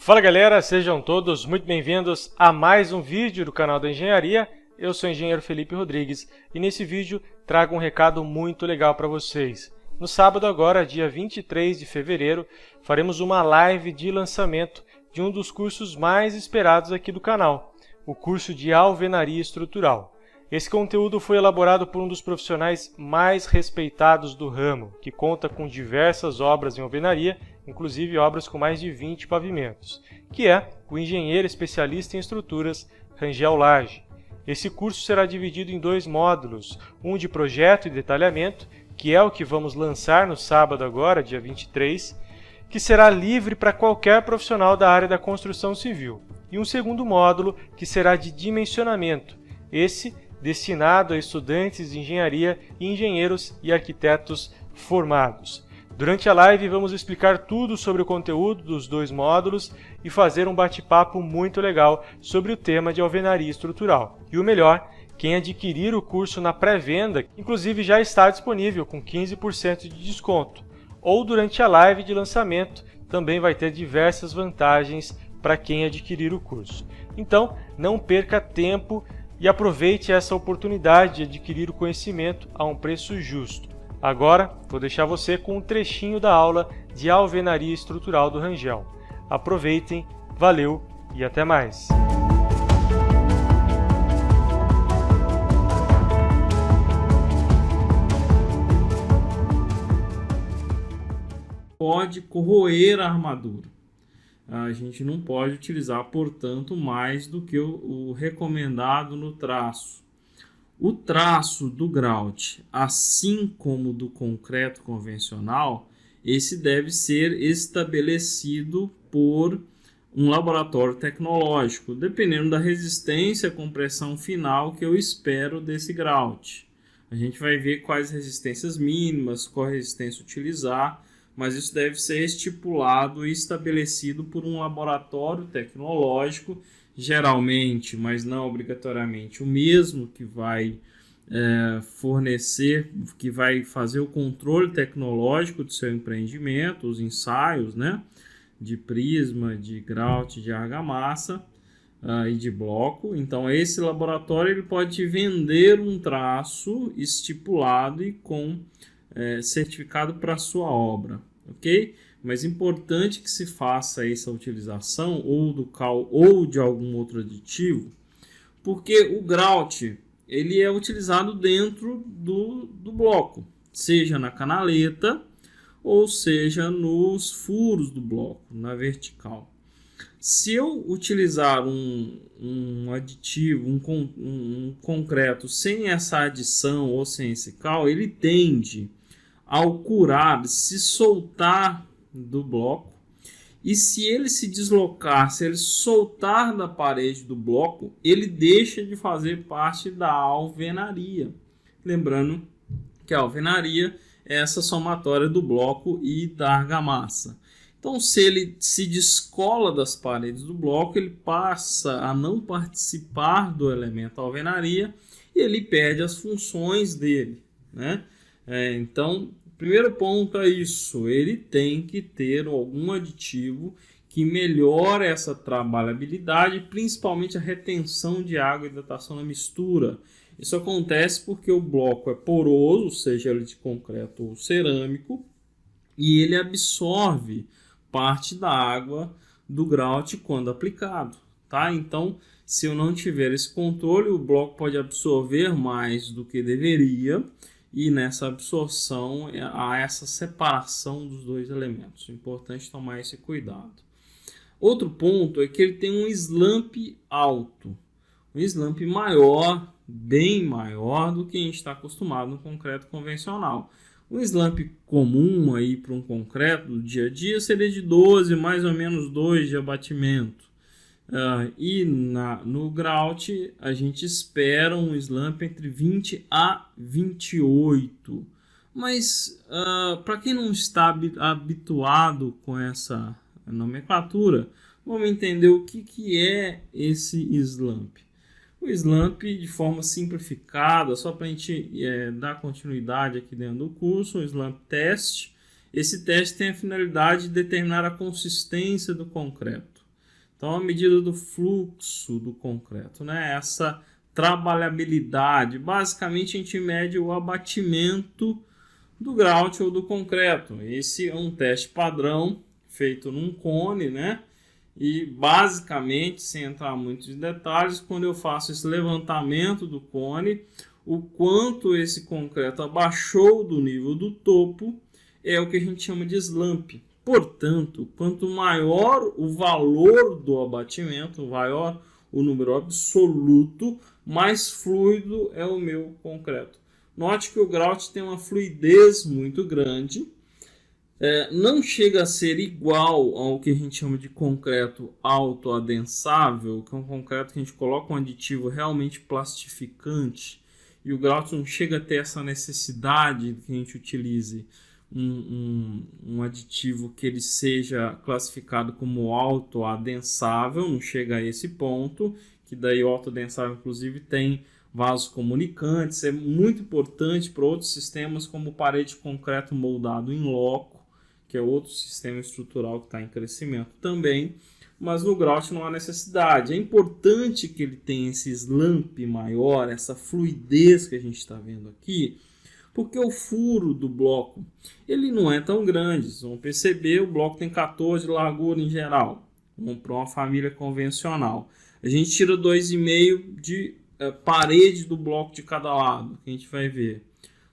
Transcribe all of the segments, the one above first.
Fala galera, sejam todos muito bem-vindos a mais um vídeo do canal da Engenharia. Eu sou o engenheiro Felipe Rodrigues e nesse vídeo trago um recado muito legal para vocês. No sábado agora, dia 23 de fevereiro, faremos uma live de lançamento de um dos cursos mais esperados aqui do canal, o curso de Alvenaria Estrutural. Esse conteúdo foi elaborado por um dos profissionais mais respeitados do ramo, que conta com diversas obras em alvenaria, inclusive obras com mais de 20 pavimentos, que é o engenheiro especialista em estruturas Rangel Lage. Esse curso será dividido em dois módulos, um de projeto e detalhamento, que é o que vamos lançar no sábado agora, dia 23, que será livre para qualquer profissional da área da construção civil, e um segundo módulo que será de dimensionamento, esse destinado a estudantes de engenharia, engenheiros e arquitetos formados. Durante a live vamos explicar tudo sobre o conteúdo dos dois módulos e fazer um bate-papo muito legal sobre o tema de alvenaria estrutural. E o melhor, quem adquirir o curso na pré-venda, inclusive já está disponível com 15% de desconto. Ou durante a live de lançamento também vai ter diversas vantagens para quem adquirir o curso. Então, não perca tempo e aproveite essa oportunidade de adquirir o conhecimento a um preço justo. Agora, vou deixar você com um trechinho da aula de alvenaria estrutural do Rangel. Aproveitem, valeu e até mais! Pode corroer a armadura. A gente não pode utilizar, portanto, mais do que o recomendado no traço. O traço do grout, assim como do concreto convencional, esse deve ser estabelecido por um laboratório tecnológico, dependendo da resistência à compressão final que eu espero desse grout. A gente vai ver quais resistências mínimas, qual resistência utilizar, mas isso deve ser estipulado e estabelecido por um laboratório tecnológico, geralmente, mas não obrigatoriamente, o mesmo que vai fornecer, que vai fazer o controle tecnológico do seu empreendimento, os ensaios, né, de prisma, de grout, de argamassa e de bloco. Então, esse laboratório ele pode te vender um traço estipulado e com certificado para a sua obra, ok? Mas é importante que se faça essa utilização ou do cal ou de algum outro aditivo, porque o grout ele é utilizado dentro do bloco, seja na canaleta ou seja nos furos do bloco, na vertical. Se eu utilizar um aditivo, um concreto sem essa adição ou sem esse cal, ele tende ao curar, se soltar do bloco, e se ele se deslocar, se ele soltar da parede do bloco, ele deixa de fazer parte da alvenaria. Lembrando que a alvenaria é essa somatória do bloco e da argamassa. Então, se ele se descola das paredes do bloco, ele passa a não participar do elemento alvenaria e ele perde as funções dele, né? Então, o primeiro ponto é isso, ele tem que ter algum aditivo que melhore essa trabalhabilidade, principalmente a retenção de água e hidratação na mistura. Isso acontece porque o bloco é poroso, seja ele de concreto ou cerâmico, e ele absorve parte da água do grout quando aplicado, tá? Então, se eu não tiver esse controle, o bloco pode absorver mais do que deveria, e nessa absorção há essa separação dos dois elementos. É importante tomar esse cuidado. Outro ponto é que ele tem um slump alto, um slump maior, bem maior do que a gente está acostumado no concreto convencional. Um slump comum aí para um concreto do dia a dia seria de 12, mais ou menos 2 de abatimento. E no grout a gente espera um slump entre 20 a 28. Mas para quem não está habituado com essa nomenclatura, vamos entender o que é esse slump. O slump, de forma simplificada, só para a gente dar continuidade aqui dentro do curso, um slump test. Esse teste tem a finalidade de determinar a consistência do concreto. Então, a medida do fluxo do concreto, né? Essa trabalhabilidade. Basicamente, a gente mede o abatimento do grout ou do concreto. Esse é um teste padrão feito num cone, né? E basicamente, sem entrar muito em detalhes, quando eu faço esse levantamento do cone, o quanto esse concreto abaixou do nível do topo é o que a gente chama de slump. Portanto, quanto maior o valor do abatimento, maior o número absoluto, mais fluido é o meu concreto. Note que o grout tem uma fluidez muito grande. Não chega a ser igual ao que a gente chama de concreto autoadensável, que é um concreto que a gente coloca um aditivo realmente plastificante, e o grout não chega a ter essa necessidade de que a gente utilize um aditivo que ele seja classificado como autoadensável, não chega a esse ponto, que daí o autoadensável inclusive tem vasos comunicantes, é muito importante para outros sistemas como parede de concreto moldado em loco, que é outro sistema estrutural que está em crescimento também, mas no grout não há necessidade. É importante que ele tenha esse slump maior, essa fluidez que a gente está vendo aqui, porque o furo do bloco ele não é tão grande. Vocês vão perceber, o bloco tem 14 de largura em geral, para uma família convencional. A gente tira 2,5 de parede do bloco de cada lado, que a gente vai ver.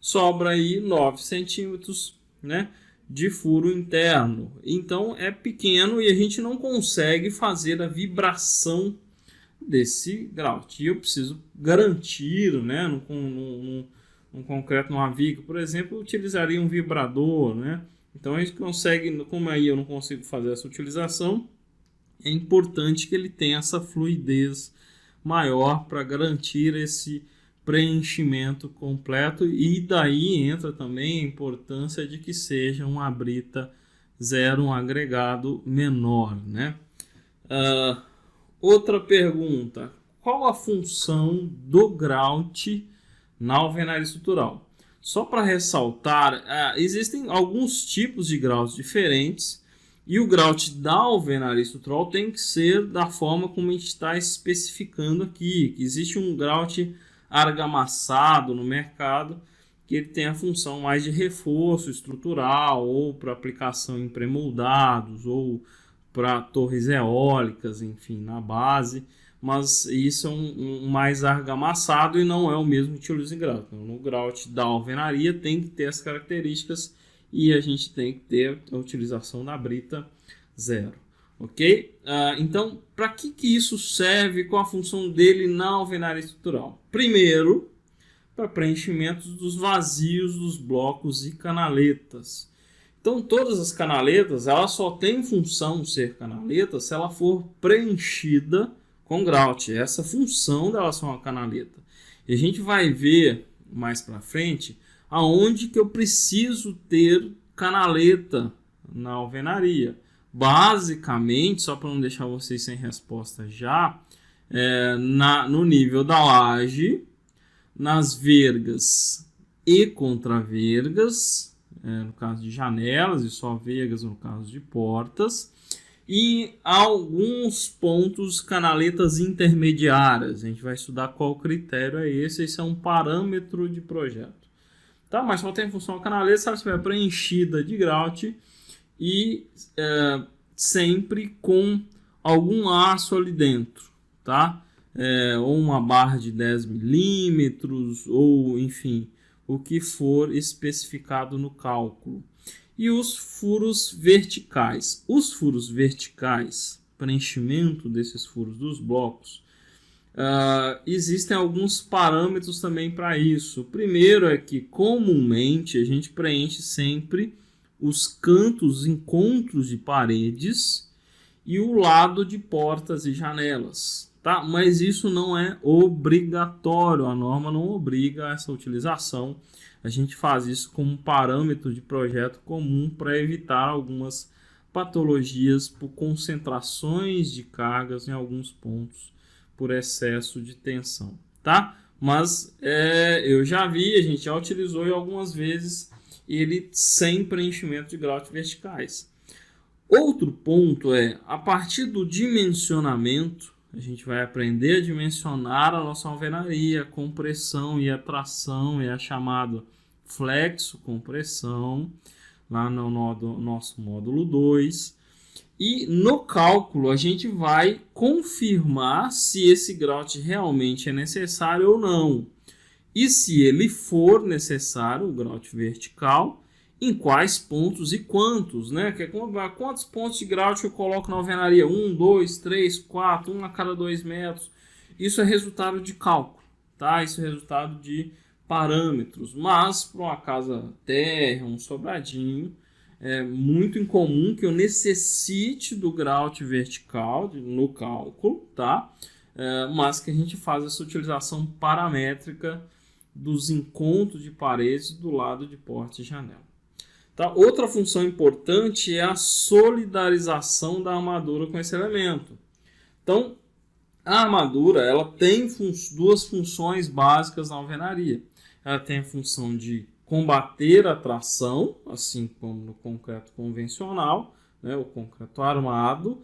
Sobra aí 9 centímetros, né, de furo interno. Então é pequeno e a gente não consegue fazer a vibração desse grout. E eu preciso garantir, né, um concreto, numa viga, por exemplo, eu utilizaria um vibrador, né? Então a gente consegue, como aí eu não consigo fazer essa utilização, é importante que ele tenha essa fluidez maior para garantir esse preenchimento completo, e daí entra também a importância de que seja uma brita zero, um agregado menor, né? Outra pergunta: qual a função do grout na alvenaria estrutural? Só para ressaltar, existem alguns tipos de grout diferentes, e o grout da alvenaria estrutural tem que ser da forma como a gente está especificando aqui, que existe um grout argamassado no mercado, que ele tem a função mais de reforço estrutural, ou para aplicação em pré-moldados, ou para torres eólicas, enfim, na base, mas isso é um mais argamassado e não é o mesmo que utiliza em grout. Então, no grout da alvenaria tem que ter as características e a gente tem que ter a utilização da brita zero. Ok? Então, para que isso serve? Qual a função dele na alvenaria estrutural? Primeiro, para preenchimento dos vazios dos blocos e canaletas. Então, todas as canaletas, ela só tem função ser canaleta se ela for preenchida com grout. Essa função dela ser uma canaleta. E a gente vai ver mais para frente aonde que eu preciso ter canaleta na alvenaria. Basicamente, só para não deixar vocês sem resposta já, no nível da laje, nas vergas e contravergas, no caso de janelas, e só vergas no caso de portas, e alguns pontos canaletas intermediárias. A gente vai estudar qual critério é esse. Esse é um parâmetro de projeto. Tá? Mas só tem função a canaleta, sabe, se vai preenchida de grout e sempre com algum aço ali dentro, tá? Ou uma barra de 10 milímetros, ou enfim, o que for especificado no cálculo. E os furos verticais. Os furos verticais, preenchimento desses furos dos blocos, existem alguns parâmetros também para isso. O primeiro é que comumente a gente preenche sempre os cantos, os encontros de paredes e o lado de portas e janelas, tá? Mas isso não é obrigatório, a norma não obriga a essa utilização. A gente faz isso como um parâmetro de projeto comum para evitar algumas patologias por concentrações de cargas em alguns pontos por excesso de tensão, tá? Mas eu já vi, a gente já utilizou algumas vezes ele sem preenchimento de grout verticais. Outro ponto é, a partir do dimensionamento, a gente vai aprender a dimensionar a nossa alvenaria, compressão e atração, é a chamada flexo-compressão, lá no nosso módulo 2. E no cálculo a gente vai confirmar se esse grout realmente é necessário ou não. E se ele for necessário, o grout vertical, em quais pontos e quantos, né? Que é quantos pontos de grout eu coloco na alvenaria? 1, 2, 3, 4, 1 a cada 2 metros. Isso é resultado de cálculo, tá? Isso é resultado de parâmetros. Mas para uma casa térrea, um sobradinho, é muito incomum que eu necessite do grout vertical no cálculo, tá? Mas que a gente faz essa utilização paramétrica dos encontros de paredes do lado de porta e janela. Tá? Outra função importante é a solidarização da armadura com esse elemento. Então, a armadura ela tem duas funções básicas na alvenaria. Ela tem a função de combater a tração, assim como no concreto convencional, né, o concreto armado,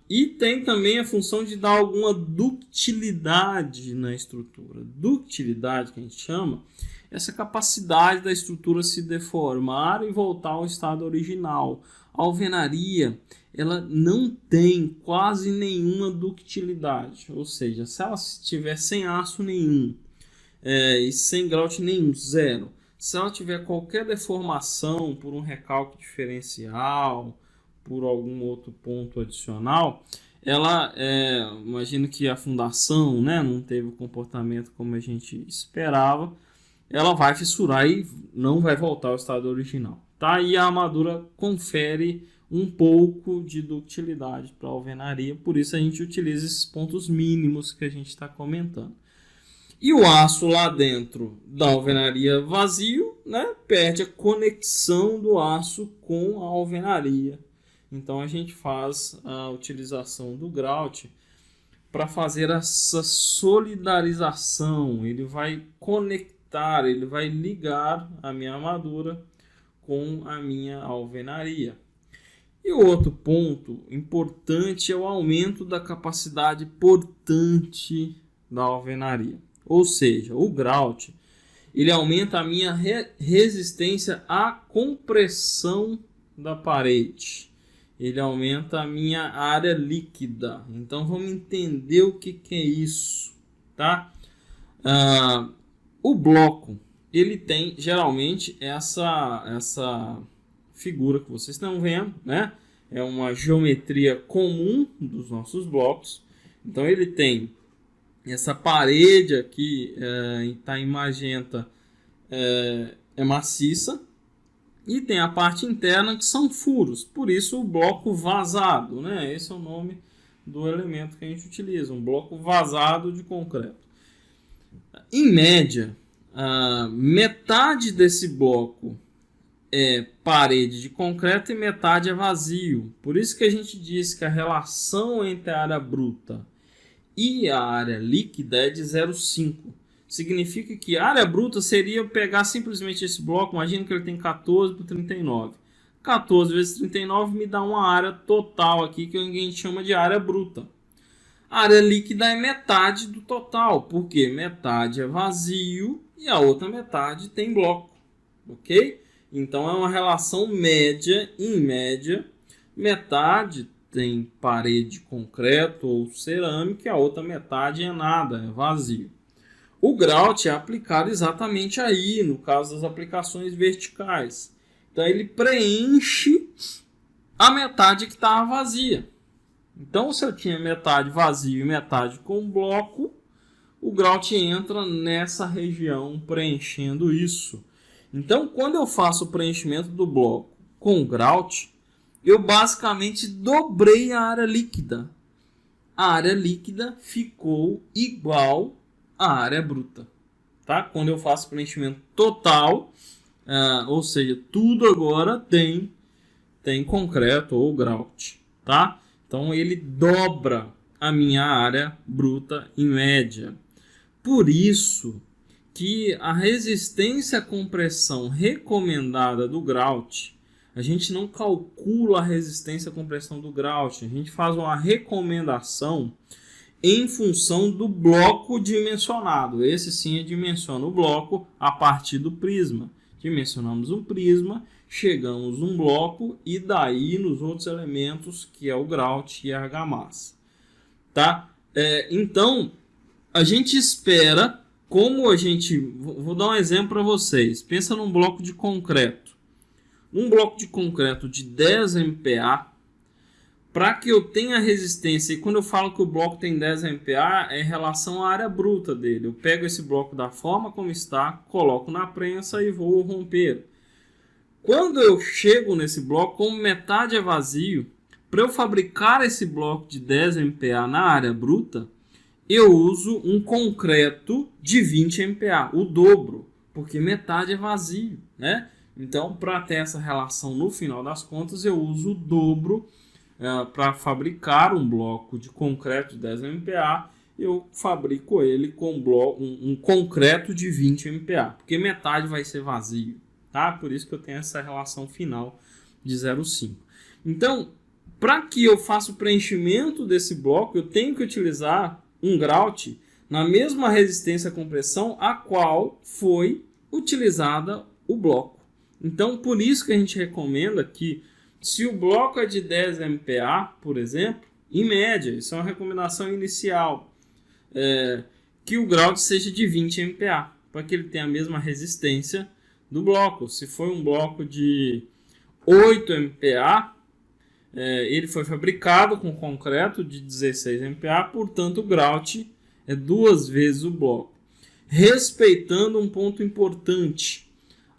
e tem também a função de dar alguma ductilidade na estrutura. Ductilidade, que a gente chama, essa capacidade da estrutura se deformar e voltar ao estado original. A alvenaria ela não tem quase nenhuma ductilidade, ou seja, se ela estiver sem aço nenhum e sem grout nenhum, zero, se ela tiver qualquer deformação por um recalque diferencial, por algum outro ponto adicional, ela, imagino que a fundação, né, não teve o comportamento como a gente esperava, ela vai fissurar e não vai voltar ao estado original. Tá? E a armadura confere um pouco de ductilidade para a alvenaria, por isso a gente utiliza esses pontos mínimos que a gente está comentando. E o aço lá dentro da alvenaria vazio, né, perde a conexão do aço com a alvenaria. Então a gente faz a utilização do grout para fazer essa solidarização. Ele vai conectar, ele vai ligar a minha armadura com a minha alvenaria. E o outro ponto importante é o aumento da capacidade portante da alvenaria. Ou seja, o grout ele aumenta a minha resistência à compressão da parede. Ele aumenta a minha área líquida. Então vamos entender o que é isso, tá? O bloco ele tem geralmente essa figura que vocês estão vendo, né? É uma geometria comum dos nossos blocos. Então ele tem essa parede aqui, está em magenta, é maciça. E tem a parte interna que são furos, por isso o bloco vazado, né? Esse é o nome do elemento que a gente utiliza, um bloco vazado de concreto. Em média, metade desse bloco é parede de concreto e metade é vazio. Por isso que a gente diz que a relação entre a área bruta e a área líquida é de 0,5. Significa que a área bruta seria eu pegar simplesmente esse bloco, imagina que ele tem 14 por 39. 14 vezes 39 me dá uma área total aqui que a gente chama de área bruta. A área líquida é metade do total, porque metade é vazio e a outra metade tem bloco, ok? Então é uma relação média, em média, metade tem parede de concreto ou cerâmica e a outra metade é nada, é vazio. O grout é aplicado exatamente aí, no caso das aplicações verticais. Então ele preenche a metade que estava vazia. Então se eu tinha metade vazio e metade com bloco, o grout entra nessa região preenchendo isso. Então quando eu faço o preenchimento do bloco com grout, eu basicamente dobrei a área líquida. A área líquida ficou igual a área bruta, tá? Quando eu faço preenchimento total, ou seja, tudo agora tem concreto ou grout, tá? Então ele dobra a minha área bruta em média. Por isso que a resistência à compressão recomendada do grout, a gente não calcula a resistência à compressão do grout, a gente faz uma recomendação em função do bloco dimensionado. Esse sim dimensiona o bloco a partir do prisma. Dimensionamos um prisma, chegamos num bloco e daí nos outros elementos, que é o grout e a argamassa. Tá? Então, a gente espera, vou dar um exemplo para vocês. Pensa num bloco de concreto. Um bloco de concreto de 10 MPa, para que eu tenha resistência, e quando eu falo que o bloco tem 10 MPa, é em relação à área bruta dele. Eu pego esse bloco da forma como está, coloco na prensa e vou romper. Quando eu chego nesse bloco, como metade é vazio, para eu fabricar esse bloco de 10 MPa na área bruta, eu uso um concreto de 20 MPa, o dobro, porque metade é vazio, né? Então, para ter essa relação no final das contas, eu uso o dobro para fabricar um bloco de concreto de 10 MPa. Eu fabrico ele com um concreto de 20 MPa, porque metade vai ser vazio, tá? Por isso que eu tenho essa relação final de 0,5. Então, para que eu faça o preenchimento desse bloco, eu tenho que utilizar um grout na mesma resistência à compressão a qual foi utilizada o bloco. Então, por isso que a gente recomenda que, se o bloco é de 10 MPa, por exemplo, em média, isso é uma recomendação inicial, que o grout seja de 20 MPa, para que ele tenha a mesma resistência do bloco. Se for um bloco de 8 MPa, ele foi fabricado com concreto de 16 MPa, portanto o grout é 2 vezes o bloco. Respeitando um ponto importante,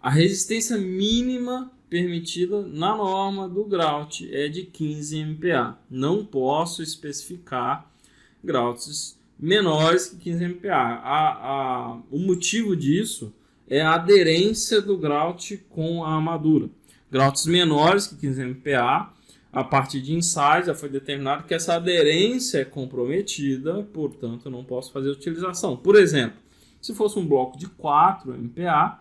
a resistência mínima permitida na norma do grout é de 15 MPa. Não posso especificar grouts menores que 15 MPa. O motivo disso é a aderência do grout com a armadura. Grouts menores que 15 MPa, a partir de ensaios já foi determinado que essa aderência é comprometida, portanto eu não posso fazer utilização. Por exemplo, se fosse um bloco de 4 MPa,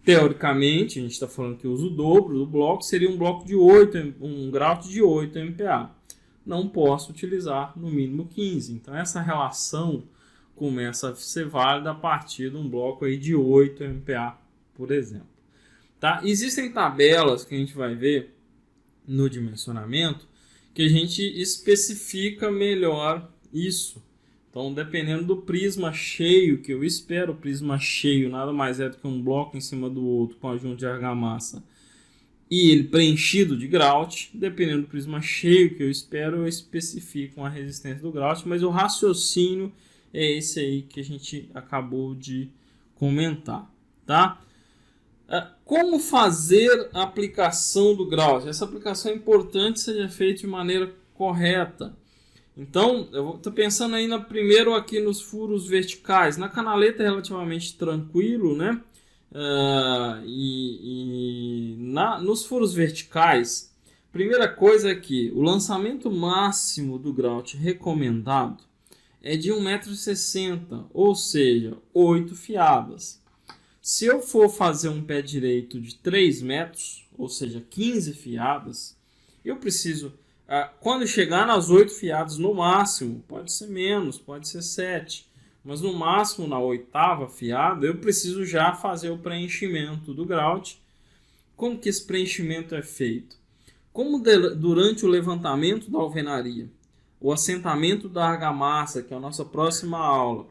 teoricamente, a gente está falando que usa o dobro do bloco, seria um bloco de 8, um grout de 8 MPa. Não posso utilizar no mínimo 15. Então essa relação começa a ser válida a partir de um bloco aí de 8 MPa, por exemplo. Tá? Existem tabelas que a gente vai ver no dimensionamento que a gente especifica melhor isso. Então, dependendo do prisma cheio que eu espero, o prisma cheio nada mais é do que um bloco em cima do outro com adjunto de argamassa e ele preenchido de grout, dependendo do prisma cheio que eu espero, eu especifico a resistência do grout, mas o raciocínio é esse aí que a gente acabou de comentar, tá? Como fazer a aplicação do grout? Essa aplicação é importante que seja feita de maneira correta. Então, eu estou pensando ainda primeiro aqui nos furos verticais. Na canaleta é relativamente tranquilo, né? Nos furos verticais, primeira coisa é que o lançamento máximo do grout recomendado é de 1,60 m, ou seja, 8 fiadas. Se eu for fazer um pé direito de 3 metros, ou seja, 15 fiadas, eu preciso, quando chegar nas 8 fiadas no máximo, pode ser menos, pode ser 7, mas no máximo na 8ª fiada, eu preciso já fazer o preenchimento do grout. Como que esse preenchimento é feito? Como durante o levantamento da alvenaria, o assentamento da argamassa, que é a nossa próxima aula,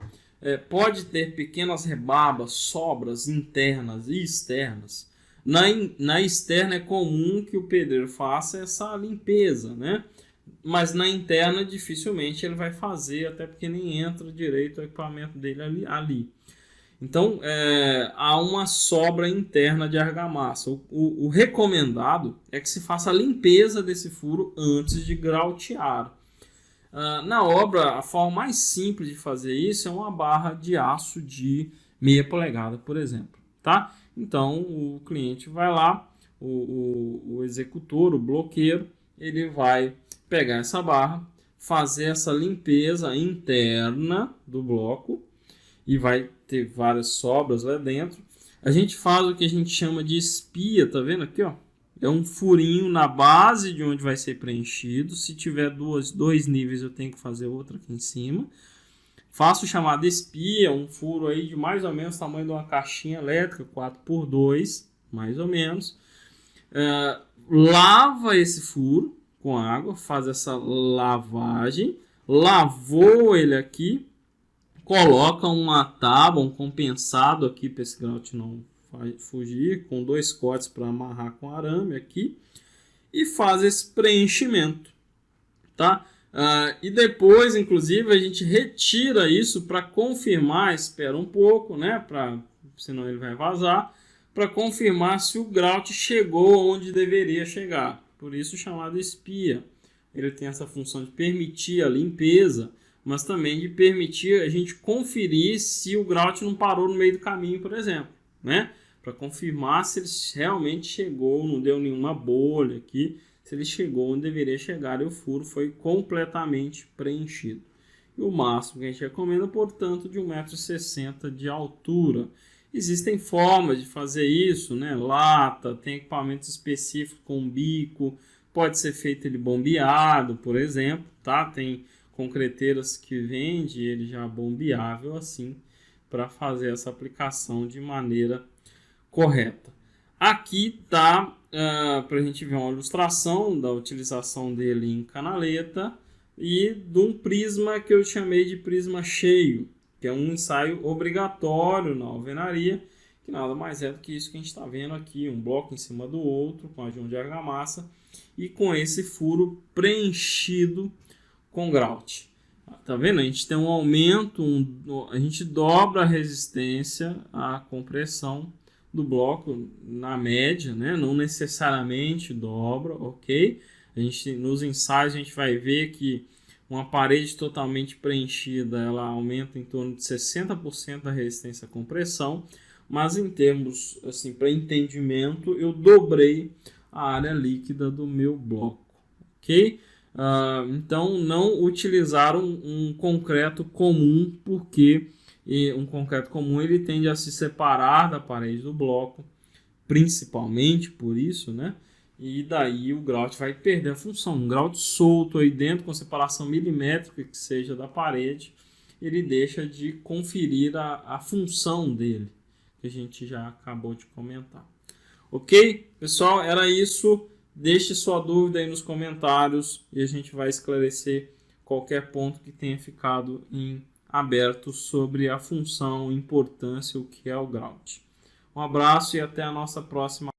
pode ter pequenas rebarbas, sobras internas e externas. Na externa é comum que o pedreiro faça essa limpeza, né? Mas na interna dificilmente ele vai fazer, até porque nem entra direito o equipamento dele ali. Então há uma sobra interna de argamassa. O recomendado é que se faça a limpeza desse furo antes de grautear. Na obra, a forma mais simples de fazer isso é uma barra de aço de meia polegada, por exemplo. Tá? Então, o cliente vai lá, o executor, o bloqueiro, ele vai pegar essa barra, fazer essa limpeza interna do bloco e vai ter várias sobras lá dentro. A gente faz o que a gente chama de espia, tá vendo aqui, ó? é um furinho na base de onde vai ser preenchido. Se tiver dois níveis, eu tenho que fazer outro aqui em cima. Faço o chamado espia, um furo aí de mais ou menos o tamanho de uma caixinha elétrica, 4x2, mais ou menos. Lava esse furo com água, faz essa lavagem, lavou ele aqui, coloca uma tábua, um compensado aqui para esse grout não fugir, com 2 cortes para amarrar com arame aqui, e faz esse preenchimento, tá? E depois, inclusive, a gente retira isso para confirmar, espera um pouco, né? Senão ele vai vazar, para confirmar se o grout chegou onde deveria chegar. Por isso chamado espia. Ele tem essa função de permitir a limpeza, mas também de permitir a gente conferir se o grout não parou no meio do caminho, por exemplo, né? Para confirmar se ele realmente chegou, não deu nenhuma bolha aqui, se ele chegou onde deveria chegar e o furo foi completamente preenchido. E o máximo que a gente recomenda, portanto, de 1,60 m de altura. Existem formas de fazer isso, né? Lata, tem equipamentos específicos com bico, pode ser feito ele bombeado, por exemplo, tá? Tem concreteiras que vende ele já bombeável assim, para fazer essa aplicação de maneira correta. Aqui tá para a gente ver uma ilustração da utilização dele em canaleta e de um prisma que eu chamei de prisma cheio, que é um ensaio obrigatório na alvenaria, que nada mais é do que isso que a gente está vendo aqui, um bloco em cima do outro, com a junta de argamassa e com esse furo preenchido com grout. Tá vendo? A gente tem um aumento, a gente dobra a resistência à compressão do bloco na média, né? Não necessariamente dobra, ok? Nos ensaios a gente vai ver que uma parede totalmente preenchida ela aumenta em torno de 60% da resistência à compressão, mas em termos assim, para entendimento, eu dobrei a área líquida do meu bloco, ok? Então não utilizaram um concreto comum, porque um concreto comum ele tende a se separar da parede do bloco, principalmente por isso, né? E daí o grout vai perder a função. Um grout solto aí dentro, com separação milimétrica que seja da parede, ele deixa de conferir a função dele, que a gente já acabou de comentar. Ok? Pessoal, era isso. Deixe sua dúvida aí nos comentários e a gente vai esclarecer qualquer ponto que tenha ficado em aberto sobre a função, importância, o que é o grout. Um abraço e até a nossa próxima